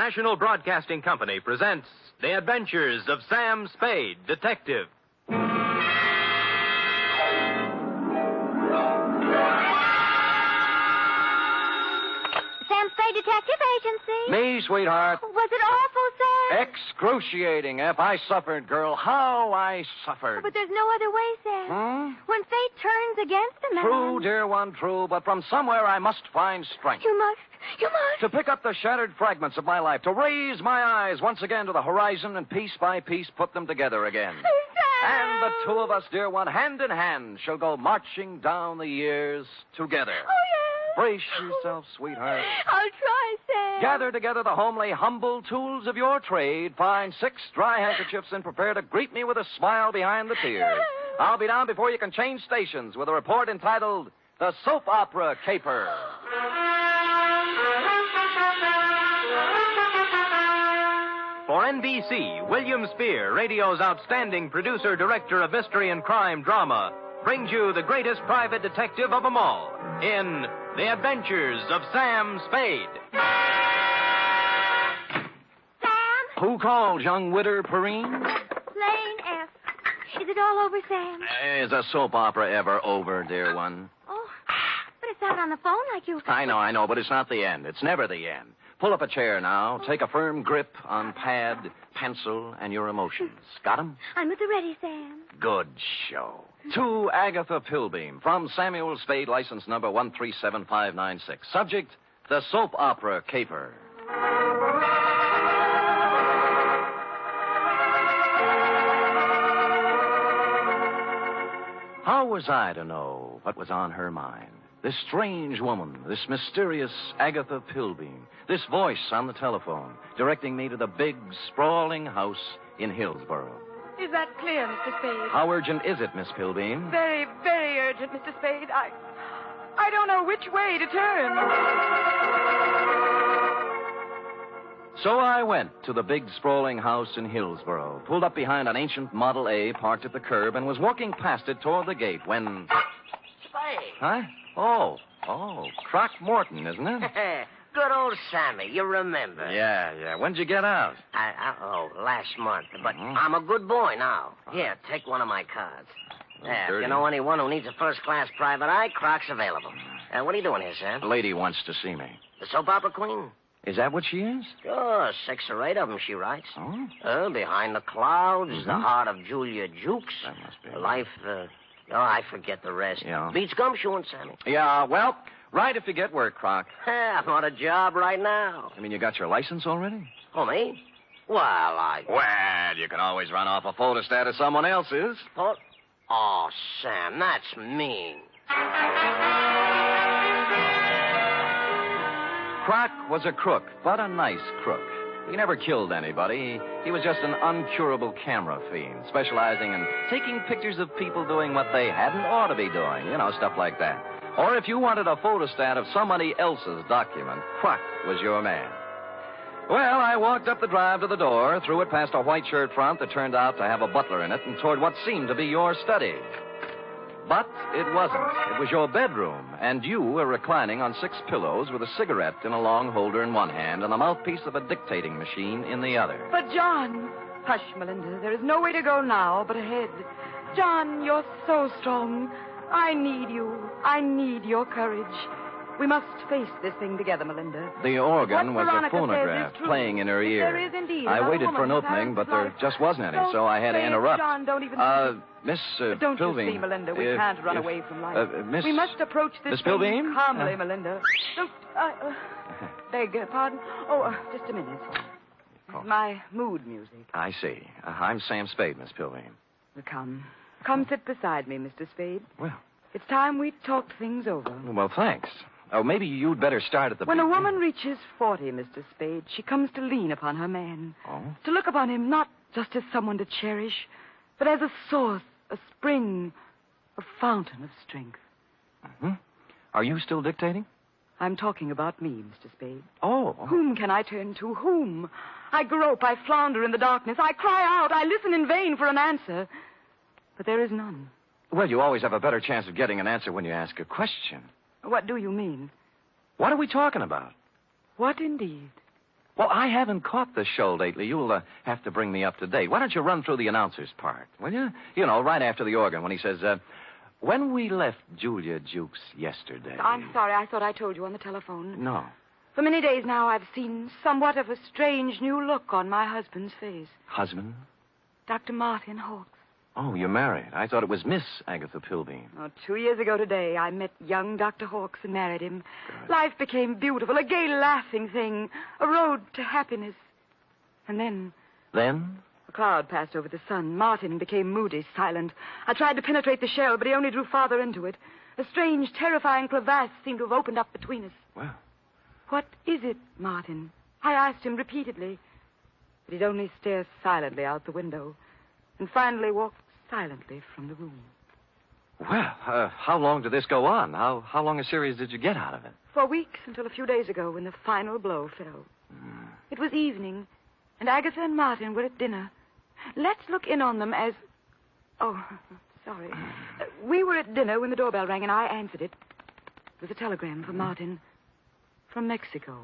National Broadcasting Company presents The Adventures of Sam Spade, Detective. Sam Spade Detective Agency. Me, sweetheart. Was it awful, Sam? Excruciating, Ep. I suffered, girl. How I suffered. But there's no other way, Sam. When fate turns against a man. True, dear one, true. But from somewhere I must find strength. You must. To pick up the shattered fragments of my life, to raise my eyes once again to the horizon and piece by piece put them together again. Sam! And the two of us, dear one, hand in hand, shall go marching down the years together. Oh, yes. Brace yourself, sweetheart. I'll try, Sam. Gather together the homely, humble tools of your trade. Find 6 dry handkerchiefs and prepare to greet me with a smile behind the tears. I'll be down before you can change stations with a report entitled The Soap Opera Caper. For NBC, William Spear, radio's outstanding producer-director of mystery and crime drama, brings you the greatest private detective of them all in The Adventures of Sam Spade. Sam? Who called, young widder Perrine? Lane F. Is it all over, Sam? Is a soap opera ever over, dear one? Oh, but it sounded on the phone like you... I know, but it's not the end. It's never the end. Pull up a chair now. Take a firm grip on pad, pencil, and your emotions. Got 'em? I'm at the ready, Sam. Good show. To Agatha Pilbeam, from Samuel Spade, license number 137596. Subject, the soap opera caper. How was I to know what was on her mind? This strange woman, this mysterious Agatha Pilbeam, this voice on the telephone, directing me to the big, sprawling house in Hillsborough. Is that clear, Mr. Spade? How urgent is it, Miss Pilbeam? Very, very urgent, Mr. Spade. I don't know which way to turn. So I went to the big, sprawling house in Hillsborough, pulled up behind an ancient Model A parked at the curb, and was walking past it toward the gate when... Spade. Huh? Oh, Croc Morton, isn't it? Good old Sammy, you remember. Yeah. When'd you get out? Last month. But I'm a good boy now. Here, take one of my cards. If you know anyone who needs a first-class private eye, Croc's available. What are you doing here, Sam? A lady wants to see me. The soap opera queen? Is that what she is? Sure, 6 or 8 of them, she writes. Oh? Behind the Clouds, The Heart of Julia Jukes. That must be... Life, I forget the rest. Yeah. Beats gumshoeing, Sammy. Yeah, well, right if you get work, Croc. I'm on a job right now. I mean, you got your license already? Oh, me? Well, Well, you can always run off a photostat of someone else's. Oh, Sam, that's mean. Croc was a crook, but a nice crook. He never killed anybody. He was just an uncurable camera fiend, specializing in taking pictures of people doing what they hadn't ought to be doing. You know, stuff like that. Or if you wanted a photostat of somebody else's document, Croc was your man. Well, I walked up the drive to the door, threw it past a white shirt front that turned out to have a butler in it, and toward what seemed to be your study. But it wasn't. It was your bedroom, and you were reclining on 6 pillows with a cigarette in a long holder in one hand and the mouthpiece of a dictating machine in the other. But, John... Hush, Melinda. There is no way to go now but ahead. John, you're so strong. I need you. I need your courage. We must face this thing together, Melinda. The organ What was a Veronica phonograph says is true. playing in her ear. There is indeed. I About a waited for an woman whose opening, but parents' there just wasn't any, life. so I had to Don't interrupt. say it, John, don't even... Miss Don't Pilbeam. you see, Melinda? We can't run away from life. Miss... We must approach this Miss thing Pilbeam? calmly, Melinda. Don't... beg pardon? Just a minute. My mood music. I see. I'm Sam Spade, Miss Pilbeam. Come. Come sit beside me, Mr. Spade. Well... It's time we talked things over. Well, thanks. Oh, maybe you'd better start at the When a beginning. woman reaches 40, Mr. Spade, she comes to lean upon her man. Oh? To look upon him not just as someone to cherish, but as a source, a spring, a fountain of strength. Mm-hmm. Are you still dictating? I'm talking about me, Mr. Spade. Oh. Whom can I turn to? Whom? I grope, I flounder in the darkness. I cry out, I listen in vain for an answer. But there is none. Well, you always have a better chance of getting an answer when you ask a question. What do you mean? What are we talking about? What indeed? Well, I haven't caught the show lately. You'll have to bring me up to date. Why don't you run through the announcer's part, will you? You know, right after the organ when he says, when we left Julia Jukes yesterday... I'm sorry. I thought I told you on the telephone. No. For many days now, I've seen somewhat of a strange new look on my husband's face. Husband? Dr. Martin Hawks. Oh, you're married. I thought it was Miss Agatha Pilbeam. Oh, 2 years ago today, I met young Dr. Hawks and married him. Good. Life became beautiful, a gay, laughing thing, a road to happiness. And then... Then? A cloud passed over the sun. Martin became moody, silent. I tried to penetrate the shell, but he only drew farther into it. A strange, terrifying crevasse seemed to have opened up between us. Well... What is it, Martin? I asked him repeatedly. But he'd only stare silently out the window and finally walked silently from the room. Well, how long did this go on? How long a series did you get out of it? For weeks, until a few days ago when the final blow fell. It was evening, and Agatha and Martin were at dinner. Let's look in on them as... Oh, sorry. We were at dinner when the doorbell rang, and I answered it. It was a telegram from Martin. From Mexico.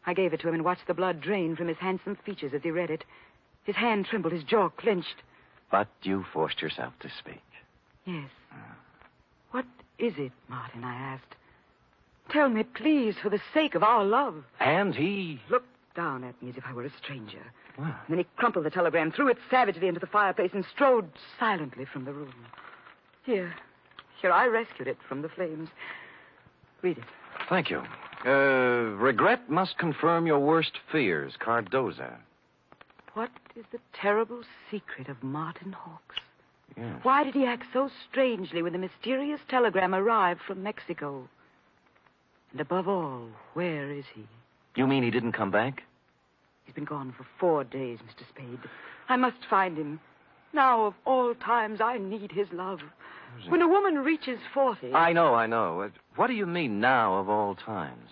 I gave it to him and watched the blood drain from his handsome features as he read it. His hand trembled, his jaw clenched. But you forced yourself to speak. Yes. What is it, Martin? I asked. Tell me, please, for the sake of our love. And he... Looked down at me as if I were a stranger. Well. And then he crumpled the telegram, threw it savagely into the fireplace, and strode silently from the room. Here, I rescued it from the flames. Read it. Thank you. Regret must confirm your worst fears, Cardoza. What is the terrible secret of Martin Hawks? Yes. Why did he act so strangely when the mysterious telegram arrived from Mexico? And above all, where is he? You mean he didn't come back? He's been gone for 4 days, Mr. Spade. I must find him. Now, of all times, I need his love. When a woman reaches 40... I know. What do you mean, now of all times?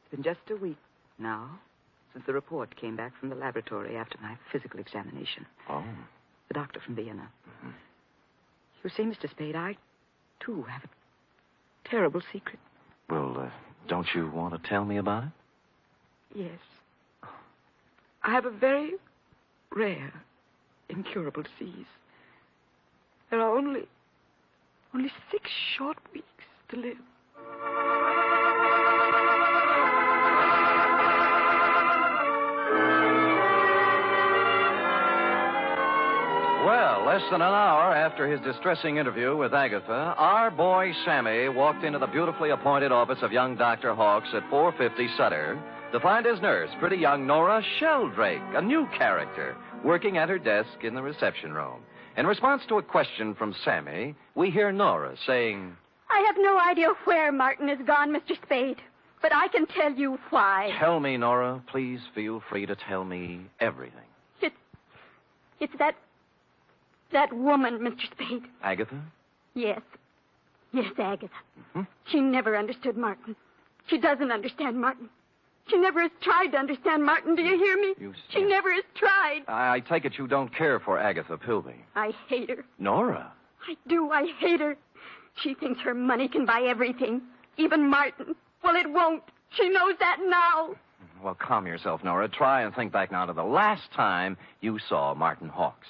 It's been just a week now since the report came back from the laboratory after my physical examination. Oh. The doctor from Vienna. Mm-hmm. You see, Mr. Spade, I, too, have a terrible secret. Well, don't you want to tell me about it? Yes. I have a very rare, incurable disease. There are only 6 short weeks to live. Well, less than an hour after his distressing interview with Agatha, our boy Sammy walked into the beautifully appointed office of young Dr. Hawks at 450 Sutter to find his nurse, pretty young Nora Sheldrake, a new character, working at her desk in the reception room. In response to a question from Sammy, we hear Nora saying... I have no idea where Martin has gone, Mr. Spade, but I can tell you why. Tell me, Nora. Please feel free to tell me everything. It's that woman, Mr. Spade. Agatha? Yes, Agatha. Mm-hmm. She never understood Martin. She doesn't understand Martin. She never has tried to understand Martin. Do you hear me? She never has tried. I take it you don't care for Agatha Pilbeam. I hate her. Nora? I do. I hate her. She thinks her money can buy everything, even Martin. Well, it won't. She knows that now. Well, calm yourself, Nora. Try and think back now to the last time you saw Martin Hawks.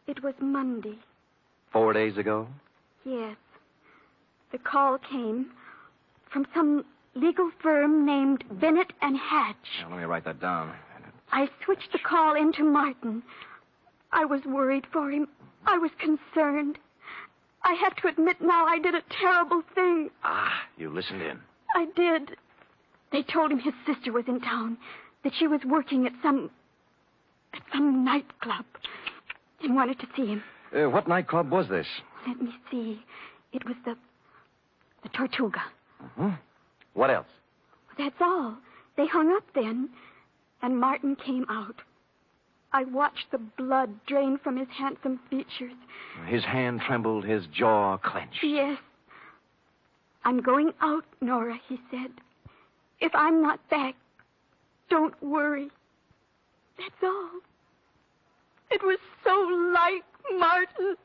It was Monday. 4 days ago? Yes. The call came from some legal firm named Bennett and Hatch. Now, let me write that down. I switched the call into Martin. I was worried for him. I was concerned. I have to admit now I did a terrible thing. Ah, you listened in. I did. They told him his sister was in town, that she was working at some nightclub, and wanted to see him. What nightclub was this? Let me see. It was the Tortuga. Mm-hmm. What else? That's all. They hung up then, and Martin came out. I watched the blood drain from his handsome features. His hand trembled, his jaw clenched. Yes. I'm going out, Nora, he said. If I'm not back, don't worry. That's all. It was so like Martin.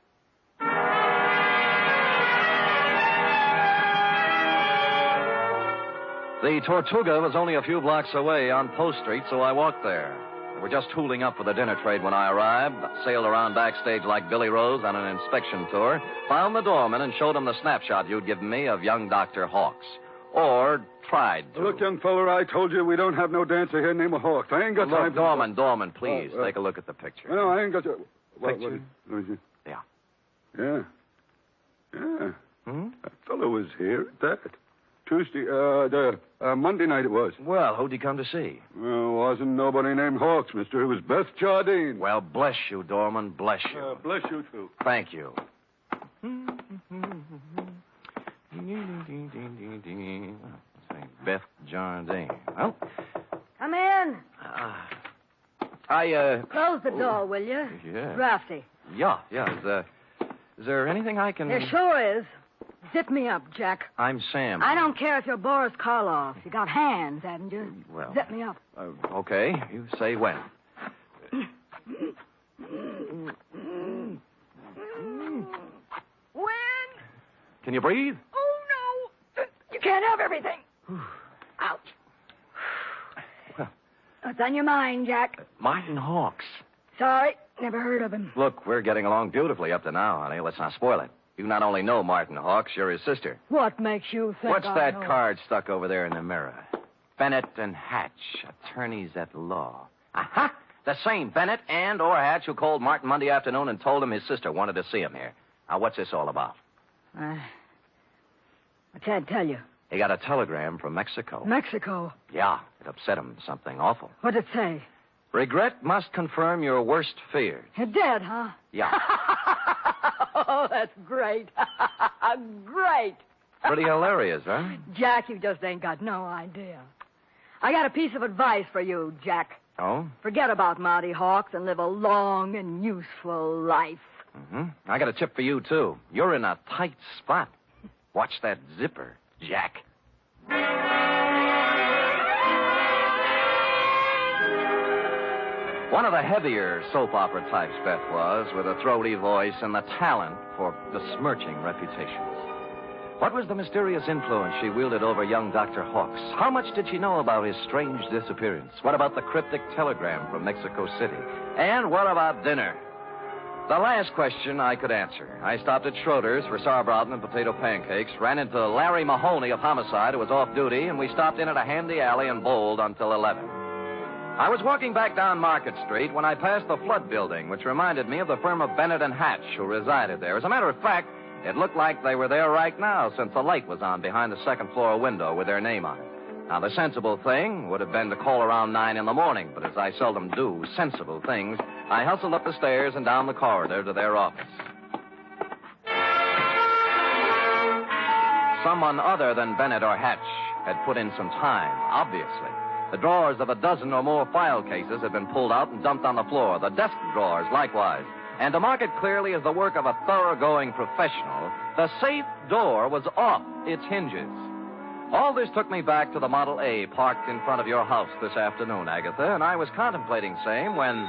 The Tortuga was only a few blocks away on Post Street, so I walked there. We were just tooling up for the dinner trade when I arrived, sailed around backstage like Billy Rose on an inspection tour, found the doorman and showed him the snapshot you'd given me of young Dr. Hawks. Or tried to. Look, young feller, I told you we don't have no dancer here named Hawks. I ain't got time for... Doorman, please, take a look at the picture. No, I ain't got to... Picture? Yeah. Yeah. Yeah. Hmm? That fellow was here at that. Tuesday, Monday night it was. Well, who'd he come to see? Well, wasn't nobody named Hawks, mister. It was Beth Jardine. Well, bless you, Doorman, bless you. Bless you, too. Thank you. Beth Jardine. Well, Come in. Close the door, will you? Yeah. Drafty. Yeah. Is there anything I can... There sure is. Zip me up, Jack. I'm Sam. I don't care if you're Boris Karloff. You got hands, haven't you? Well... Zip me up. Okay. You say when. When? Can you breathe? Oh, no. You can't have everything. Ouch. Well... What's on your mind, Jack? Martin Hawks. Sorry. Never heard of him. Look, we're getting along beautifully up to now, honey. Let's not spoil it. You not only know Martin Hawks, you're his sister. What makes you think What's I that know? card stuck over there in the mirror? Bennett and Hatch, attorneys at law. Aha! The same Bennett and or Hatch who called Martin Monday afternoon and told him his sister wanted to see him here. Now, what's this all about? I can't tell you. He got a telegram from Mexico. Mexico? Yeah, it upset him. Something awful. What'd it say? Regret must confirm your worst fears. You're dead, huh? Yeah. Oh, that's great. Great. Pretty hilarious, huh? Jack, you just ain't got no idea. I got a piece of advice for you, Jack. Oh? Forget about Marty Hawks and live a long and useful life. Mm-hmm. I got a tip for you, too. You're in a tight spot. Watch that zipper, Jack. One of the heavier soap opera types, Beth was, with a throaty voice and the talent for besmirching reputations. What was the mysterious influence she wielded over young Dr. Hawks? How much did she know about his strange disappearance? What about the cryptic telegram from Mexico City? And what about dinner? The last question I could answer. I stopped at Schroeder's for sauerbraten and potato pancakes, ran into Larry Mahoney of Homicide, who was off duty, and we stopped in at a handy alley and bowled until 11. I was walking back down Market Street when I passed the Flood Building, which reminded me of the firm of Bennett and Hatch, who resided there. As a matter of fact, it looked like they were there right now, since the light was on behind the second-floor window with their name on it. Now, the sensible thing would have been to call around 9 in the morning, but as I seldom do sensible things, I hustled up the stairs and down the corridor to their office. Someone other than Bennett or Hatch had put in some time, obviously. The drawers of a dozen or more file cases had been pulled out and dumped on the floor. The desk drawers, likewise. And to mark it clearly as the work of a thoroughgoing professional, the safe door was off its hinges. All this took me back to the Model A parked in front of your house this afternoon, Agatha, and I was contemplating same when...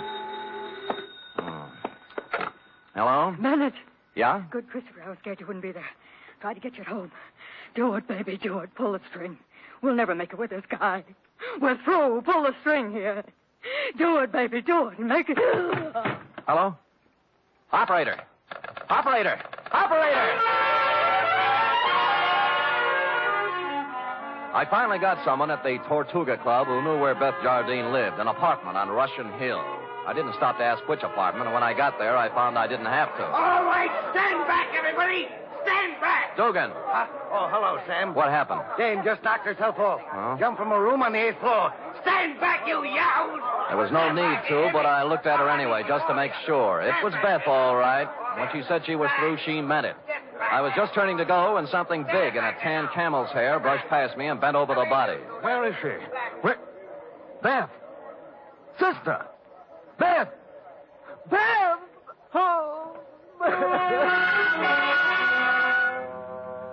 Hello? Bennett. Yeah? Good, Christopher. I was scared you wouldn't be there. Tried to get you at home. Do it, baby, do it. Pull the string. We'll never make it with this guy. We're through. Pull the string here. Do it, baby, do it. Make it... Hello? Operator! Operator! Operator! I finally got someone at the Tortuga Club who knew where Beth Jardine lived, an apartment on Russian Hill. I didn't stop to ask which apartment, and when I got there, I found I didn't have to. All right, stand back, everybody! Stand back! Dugan! Hello, Sam. What happened? Dame just knocked herself off. Oh? Jumped from a room on the 8th floor. Stand back, you yahoos! There was no need to, but I looked at her anyway, just to make sure. It was Beth, all right. When she said she was through, she meant it. I was just turning to go when something big in a tan camel's hair brushed past me and bent over the body. Where is she? Where? Beth! Sister! Beth! Beth! Oh!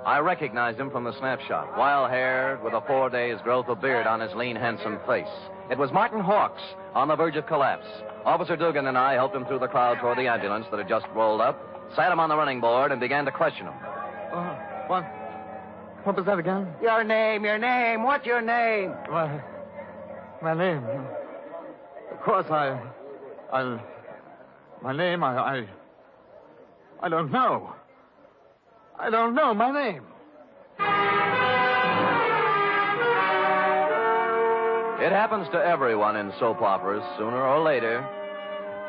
I recognized him from the snapshot. Wild-haired, with a 4 days' growth of beard on his lean, handsome face. It was Martin Hawks, on the verge of collapse. Officer Dugan and I helped him through the crowd toward the ambulance that had just rolled up, sat him on the running board, and began to question him. What? What was that again? Your name. What's your name? My name. Of course, my name, I don't know. I don't know my name. It happens to everyone in soap operas, sooner or later.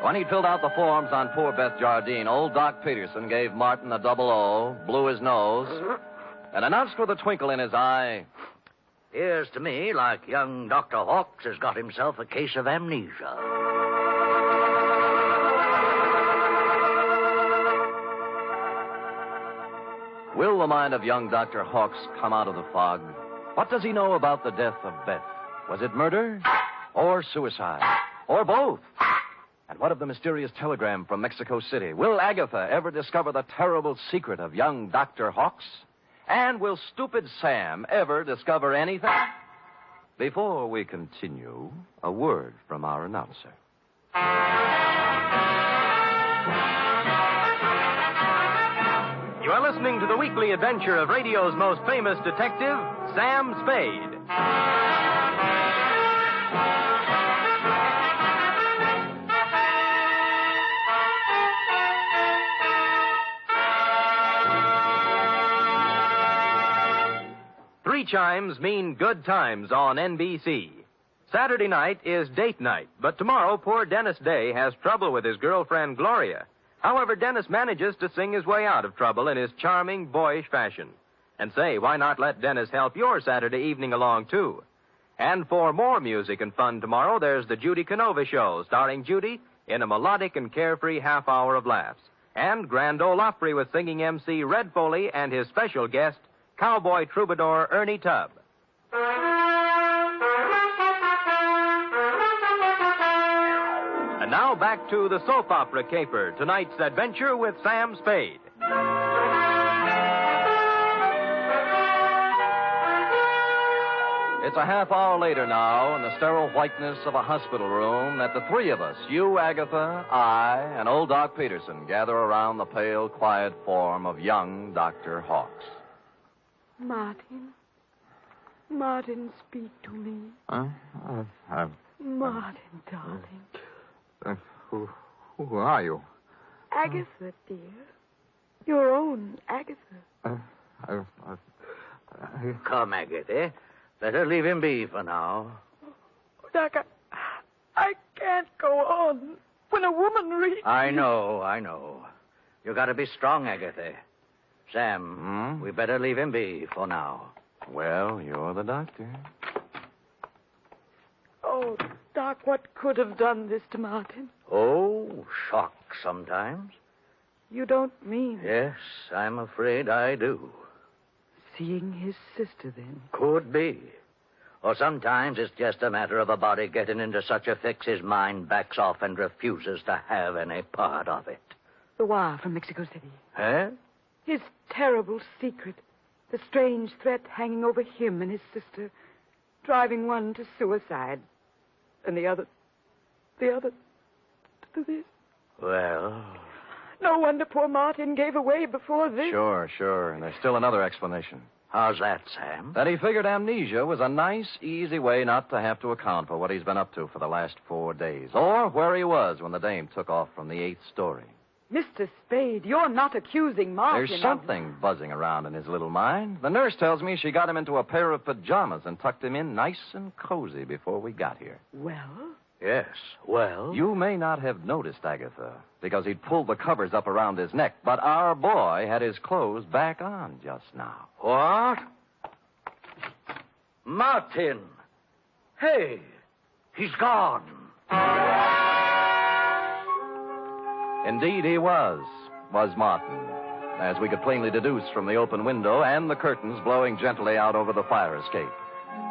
When he filled out the forms on poor Beth Jardine, old Doc Peterson gave Martin a double O, blew his nose, and announced with a twinkle in his eye, "Appears to me like young Dr. Hawks has got himself a case of amnesia." Will the mind of young Dr. Hawks come out of the fog? What does he know about the death of Beth? Was it murder? Or suicide? Or both? And what of the mysterious telegram from Mexico City? Will Agatha ever discover the terrible secret of young Dr. Hawks? And will stupid Sam ever discover anything? Before we continue, a word from our announcer. You are listening to the weekly adventure of radio's most famous detective, Sam Spade. Three chimes mean good times on NBC. Saturday night is date night, but tomorrow poor Dennis Day has trouble with his girlfriend Gloria. However, Dennis manages to sing his way out of trouble in his charming, boyish fashion. And say, why not let Dennis help your Saturday evening along, too? And for more music and fun tomorrow, there's the Judy Canova Show, starring Judy in a melodic and carefree half hour of laughs. And Grand Ole Opry with singing MC Red Foley and his special guest, cowboy troubadour Ernie Tubb. And now back to the soap opera caper, tonight's adventure with Sam Spade. It's a half hour later now, in the sterile whiteness of a hospital room, that the three of us, you, Agatha, I, and old Doc Peterson, gather around the pale, quiet form of young Dr. Hawks. Martin, speak to me. Martin, darling. Who are you? Agatha, dear. Your own Agatha. Come, Agatha. Better leave him be for now. Doc, I can't go on. When a woman reads... I know. You got to be strong, Agatha. Sam, we better leave him be for now. Well, you're the doctor. Oh, Doc, what could have done this to Martin? Oh, shock sometimes. You don't mean... Yes, I'm afraid I do. Seeing his sister, then? Could be. Or sometimes it's just a matter of a body getting into such a fix his mind backs off and refuses to have any part of it. The wire from Mexico City. Huh? His terrible secret. The strange threat hanging over him and his sister. Driving one to suicide. And the other to this. Well... No wonder poor Martin gave away before this. Sure. And there's still another explanation. How's that, Sam? That he figured amnesia was a nice, easy way not to have to account for what he's been up to for the last 4 days. Or where he was when the dame took off from the 8th story. Mr. Spade, you're not accusing Martin. There's something buzzing around in his little mind. The nurse tells me she got him into a pair of pajamas and tucked him in nice and cozy before we got here. Well? Yes, well... You may not have noticed, Agatha, because he'd pulled the covers up around his neck, but our boy had his clothes back on just now. What? Martin! Hey, he's gone. Indeed he was Martin, as we could plainly deduce from the open window and the curtains blowing gently out over the fire escape.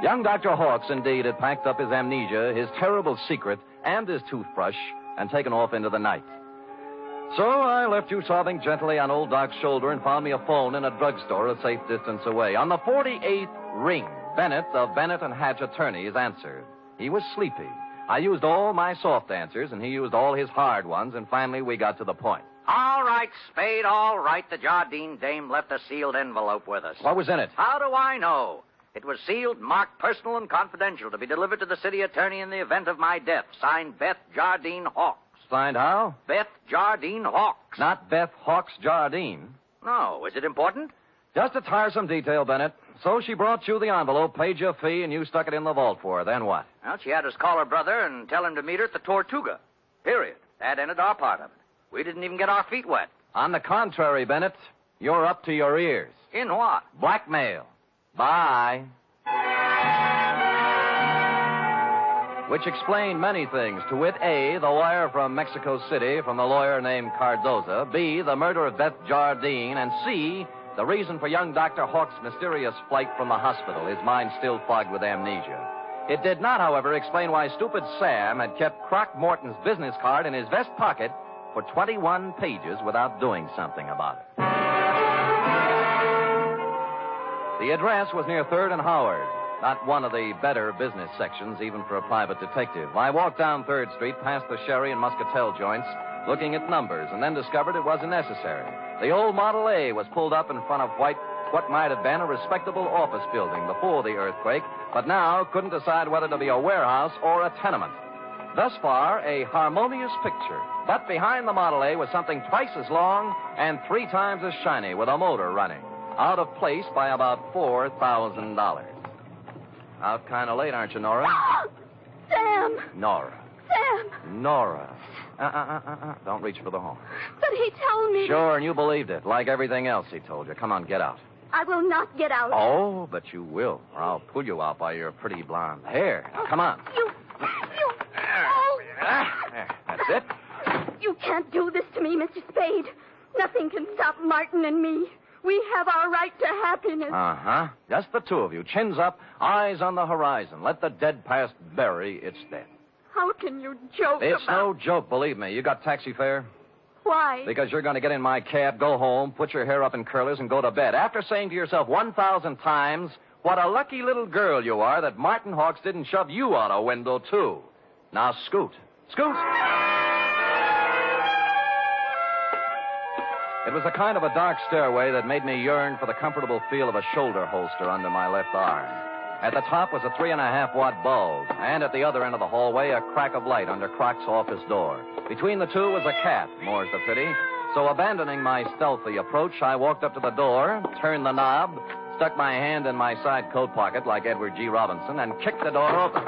Young Dr. Hawks, indeed, had packed up his amnesia, his terrible secret, and his toothbrush, and taken off into the night. So I left you sobbing gently on old Doc's shoulder and found me a phone in a drugstore a safe distance away. On the 48th ring, Bennett of Bennett and Hatch attorneys answered. He was sleepy. I used all my soft answers, and he used all his hard ones, and finally we got to the point. All right, Spade, all right. The Jardine dame left a sealed envelope with us. What was in it? How do I know? It was sealed, marked personal and confidential to be delivered to the city attorney in the event of my death. Signed Beth Jardine Hawks. Signed how? Beth Jardine Hawks. Not Beth Hawks Jardine. No. Is it important? Just a tiresome detail, Bennett. So she brought you the envelope, paid your fee, and you stuck it in the vault for her. Then what? Well, she had us call her brother and tell him to meet her at the Tortuga. Period. That ended our part of it. We didn't even get our feet wet. On the contrary, Bennett, you're up to your ears. In what? Blackmail. Bye. Which explained many things. To wit, A, the wire from Mexico City from the lawyer named Cardoza. B, the murder of Beth Jardine. And C, the reason for young Dr. Hawk's mysterious flight from the hospital, his mind still fogged with amnesia. It did not, however, explain why stupid Sam had kept Croc Morton's business card in his vest pocket for 21 pages without doing something about it. The address was near 3rd and Howard, not one of the better business sections, even for a private detective. I walked down 3rd Street, past the Sherry and Muscatel joints, looking at numbers, and then discovered it wasn't necessary. The old Model A was pulled up in front of what might have been a respectable office building before the earthquake, but now couldn't decide whether to be a warehouse or a tenement. Thus far, a harmonious picture. But behind the Model A was something twice as long and 3 times as shiny, with a motor running. Out of place by about $4,000. Out kind of late, aren't you, Nora? Sam! Nora. Sam! Nora. Don't reach for the horn. But he told me... Sure, and you believed it, like everything else he told you. Come on, get out. I will not get out. Oh, but you will, or I'll pull you out by your pretty blonde hair. Now, come on. You... Oh! There, that's it. You can't do this to me, Mr. Spade. Nothing can stop Martin and me. We have our right to happiness. Uh-huh. Just the two of you. Chins up, eyes on the horizon. Let the dead past bury its dead. How can you joke It's about... no joke, believe me. You got taxi fare? Why? Because you're going to get in my cab, go home, put your hair up in curlers, and go to bed. After saying to yourself 1,000 times, what a lucky little girl you are that Martin Hawks didn't shove you out a window, too. Now, scoot. Scoot! It was a kind of a dark stairway that made me yearn for the comfortable feel of a shoulder holster under my left arm. At the top was a 3.5-watt bulb, and at the other end of the hallway, a crack of light under Croc's office door. Between the two was a cat, more's the pity. So abandoning my stealthy approach, I walked up to the door, turned the knob, stuck my hand in my side coat pocket like Edward G. Robinson, and kicked the door open.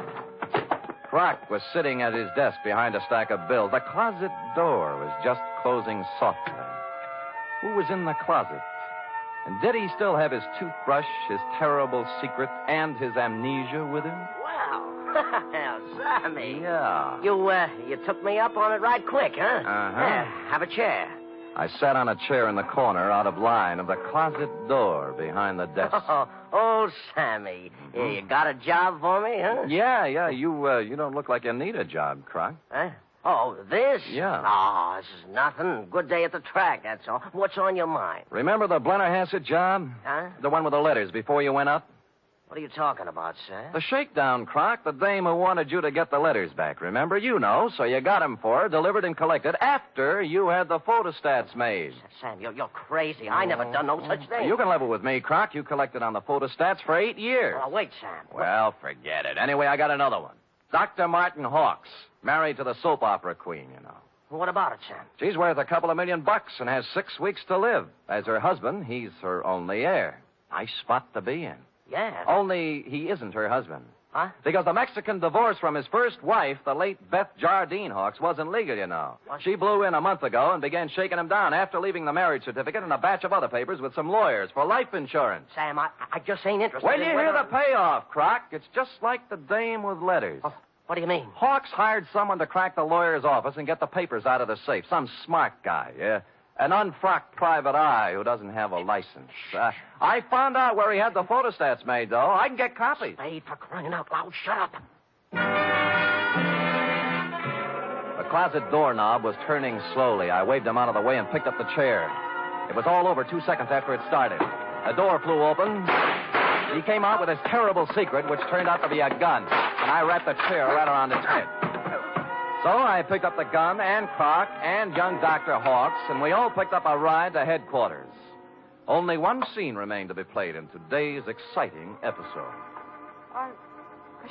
Croc was sitting at his desk behind a stack of bills. The closet door was just closing softly. Who was in the closet? And did he still have his toothbrush, his terrible secret, and his amnesia with him? Well, Sammy. Yeah. You took me up on it right quick, huh? Uh-huh. Yeah, have a chair. I sat on a chair in the corner out of line of the closet door behind the desk. Oh, Sammy. Mm-hmm. Yeah, you got a job for me, huh? Yeah. You don't look like you need a job, Croc. Huh? Oh, this? Yeah. Oh, this is nothing. Good day at the track, that's all. What's on your mind? Remember the Blennerhassett job? Huh? The one with the letters before you went up? What are you talking about, sir? The shakedown, Croc. The dame who wanted you to get the letters back, remember? You know, so you got them for her, delivered and collected after you had the photostats made. Sam, you're crazy. I never done no such thing. You can level with me, Croc. You collected on the photostats for 8 years. Oh, wait, Sam. Well, forget it. Anyway, I got another one. Dr. Martin Hawks, married to the soap opera queen, you know. What about it, Sam? She's worth a couple of $1 million and has 6 weeks to live. As her husband, he's her only heir. Nice spot to be in. Yeah. Only he isn't her husband. Huh? Because the Mexican divorce from his first wife, the late Beth Jardine Hawks, wasn't legal, you know. What? She blew in a month ago and began shaking him down after leaving the marriage certificate and a batch of other papers with some lawyers for life insurance. Sam, I just ain't interested When in you hear whether... the payoff, Croc, it's just like the dame with letters. Oh, what do you mean? Hawks hired someone to crack the lawyer's office and get the papers out of the safe. Some smart guy, yeah. An unfrocked private eye who doesn't have a license. I found out where he had the photostats made, though. I can get copies. Spade, for crying out loud, shut up. The closet doorknob was turning slowly. I waved him out of the way and picked up the chair. It was all over 2 seconds after it started. The door flew open. He came out with his terrible secret, which turned out to be a gun, and I wrapped the chair right around his head. So I picked up the gun and Croc and young Dr. Hawks, and we all picked up a ride to headquarters. Only one scene remained to be played in today's exciting episode. I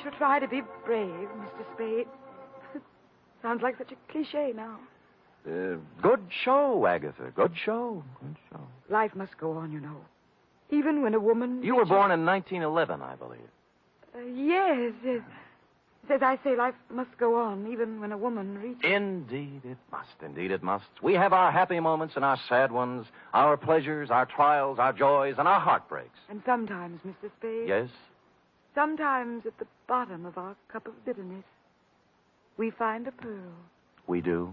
shall try to be brave, Mr. Spade. Sounds like such a cliche now. Good show, Agatha. Good show. Good show. Life must go on, you know. Even when a woman... You were born in 1911, I believe. Yes. As I say, life must go on, even when a woman reaches... Indeed it must. Indeed it must. We have our happy moments and our sad ones, our pleasures, our trials, our joys, and our heartbreaks. And sometimes, Mr. Spade... Yes? Sometimes at the bottom of our cup of bitterness, we find a pearl. We do?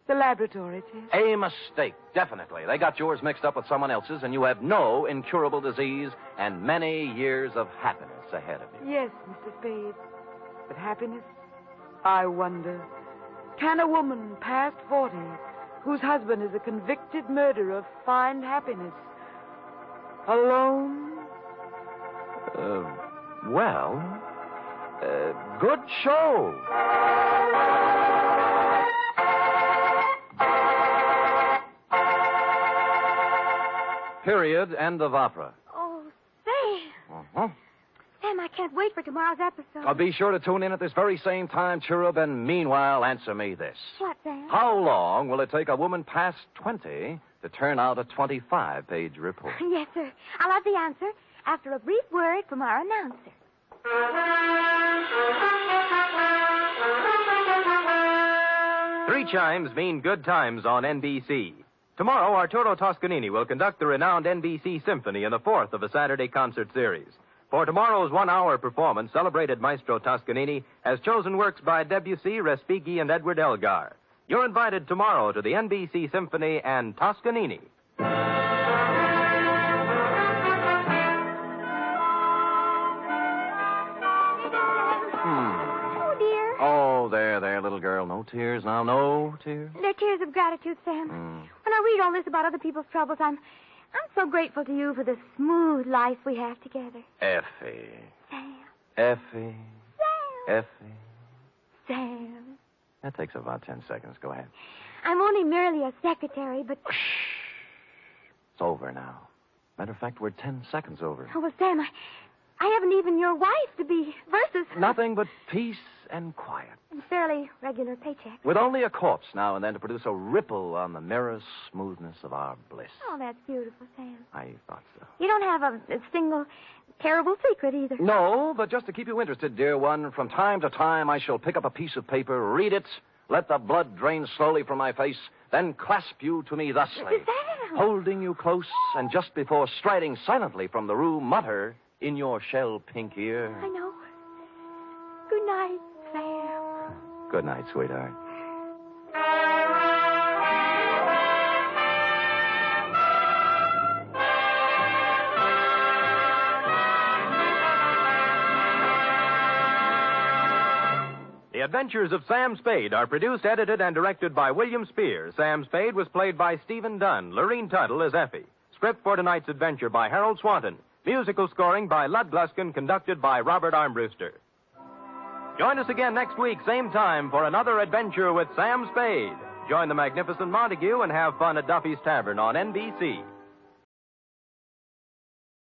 The laboratory test. A mistake, definitely. They got yours mixed up with someone else's, and you have no incurable disease and many years of happiness ahead of you. Yes, Mr. Spade. But happiness? I wonder. Can a woman past 40, whose husband is a convicted murderer, find happiness? Alone? Good show. Period. End of opera. Oh, Sam. Uh-huh. Sam, I can't wait for tomorrow's episode. Be sure to tune in at this very same time, Cherub, and meanwhile, answer me this. What, Sam? How long will it take a woman past 20 to turn out a 25-page report? Yes, sir. I'll have the answer after a brief word from our announcer. Three chimes mean good times on NBC. Tomorrow, Arturo Toscanini will conduct the renowned NBC Symphony in the fourth of a Saturday concert series. For tomorrow's one-hour performance, celebrated Maestro Toscanini has chosen works by Debussy, Respighi, and Edward Elgar. You're invited tomorrow to the NBC Symphony and Toscanini. Oh, dear. Oh, there, little girl. No tears now. No tears. They're tears of gratitude, Sam. When I read all this about other people's troubles, I'm so grateful to you for the smooth life we have together. Effie. Sam. Effie. Sam. Effie. Sam. That takes about 10 seconds. Go ahead. I'm only merely a secretary, but... Shh. It's over now. Matter of fact, we're 10 seconds over. Oh, well, Sam, I haven't even your wife to be versus... Nothing but peace and quiet. And fairly regular paycheck. With only a corpse now and then to produce a ripple on the mirror smoothness of our bliss. Oh, that's beautiful, Sam. I thought so. You don't have a single terrible secret either. No, but just to keep you interested, dear one, from time to time I shall pick up a piece of paper, read it, let the blood drain slowly from my face, then clasp you to me thusly, Sam! holding you close, and just before striding silently from the room, mutter in your shell-pink ear. I know. Good night, Sam. Good night, sweetheart. The Adventures of Sam Spade are produced, edited, and directed by William Spear. Sam Spade was played by Stephen Dunn. Lorene Tuttle as Effie. Script for tonight's adventure by Harold Swanton. Musical scoring by Lud Gluskin, conducted by Robert Armbruster. Join us again next week, same time, for another adventure with Sam Spade. Join the magnificent Montague and have fun at Duffy's Tavern on NBC.